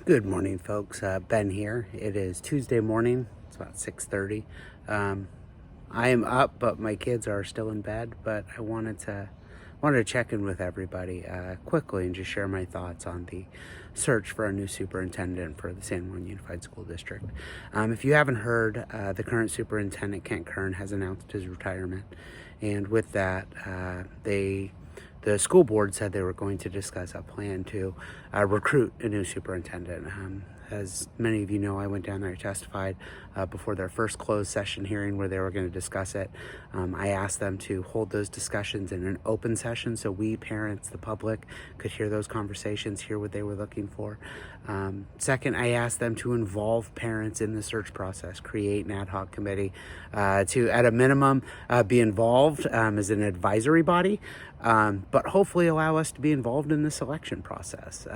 Good morning, folks. Ben here. It is Tuesday morning. It's about 6:30. I am up, but my kids are still in bed. But I wanted to check in with everybody quickly and just share my thoughts on the search for a new superintendent for the San Juan Unified School District. If you haven't heard, the current superintendent, Kent Kern, has announced his retirement, and with that, the school board said they were going to discuss a plan to recruit a new superintendent. As many of you know, I went down there and testified before their first closed session hearing where they were going to discuss it. I asked them to hold those discussions in an open session so we, parents, the public, could hear those conversations, hear what they were looking for. Second, I asked them to involve parents in the search process, create an ad hoc committee to, at a minimum, be involved as an advisory body, but hopefully allow us to be involved in the selection process.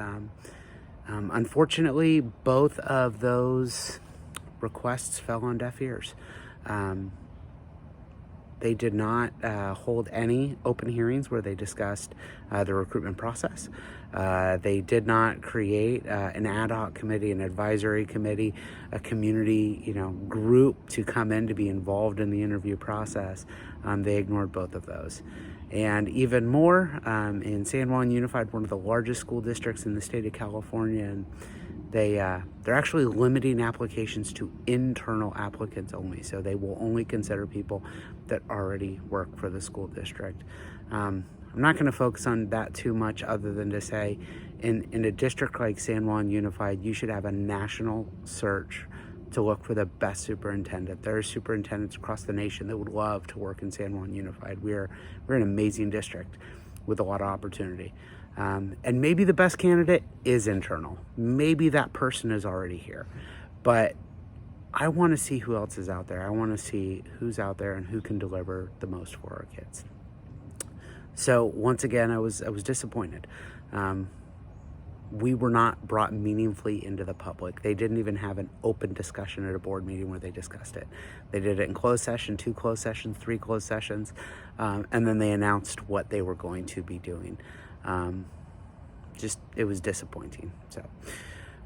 Unfortunately, both of those requests fell on deaf ears. They did not hold any open hearings where they discussed the recruitment process. They did not create an ad hoc committee, an advisory committee, a community, group to come in to be involved in the interview process. They ignored both of those. And even more, in San Juan Unified, one of the largest school districts in the state of California, and they're actually limiting applications to internal applicants only. So they will only consider people that already work for the school district. I'm not going to focus on that too much other than to say in a district like San Juan Unified, you should have a national search to look for the best superintendent. There are superintendents across the nation that would love to work in San Juan Unified. We're an amazing district with a lot of opportunity. And maybe the best candidate is internal. Maybe that person is already here. But I want to see who else is out there. I want to see who's out there and who can deliver the most for our kids. So once again, I was disappointed. We were not brought meaningfully into the public. They didn't even have an open discussion at a board meeting where they discussed it. They did it in closed session, 2 closed sessions, 3 closed sessions, and then they announced what they were going to be doing. It was disappointing. So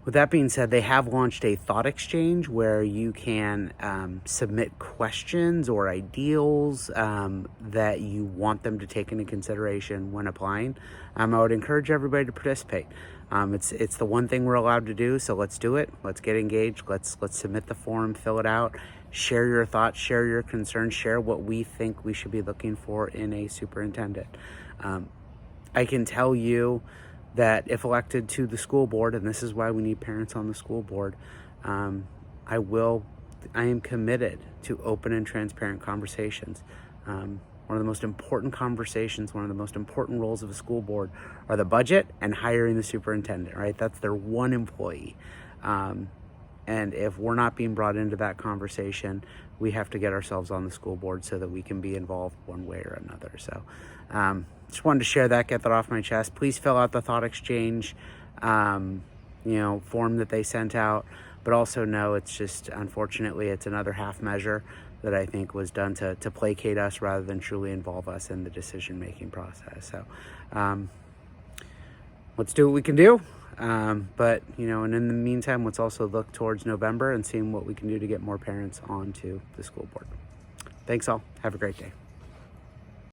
with that being said, they have launched a thought exchange where you can submit questions or ideals that you want them to take into consideration when applying. I would encourage everybody to participate. It's the one thing we're allowed to do, so let's do it. Let's get engaged. Let's submit the form, fill it out, share your thoughts, share your concerns, share what we think we should be looking for in a superintendent. I can tell you that if elected to the school board, and this is why we need parents on the school board, I am committed to open and transparent conversations. One of the most important conversations, one of the most important roles of a school board are the budget and hiring the superintendent, right? That's their one employee. And if we're not being brought into that conversation, we have to get ourselves on the school board so that we can be involved one way or another. So just wanted to share that, get that off my chest. Please fill out the thought exchange, form that they sent out, but also know it's just, unfortunately, it's another half measure that I think was done to placate us rather than truly involve us in the decision-making process. So let's do what we can do. But and in the meantime, let's also look towards November and seeing what we can do to get more parents onto the school board. Thanks all. Have a great day.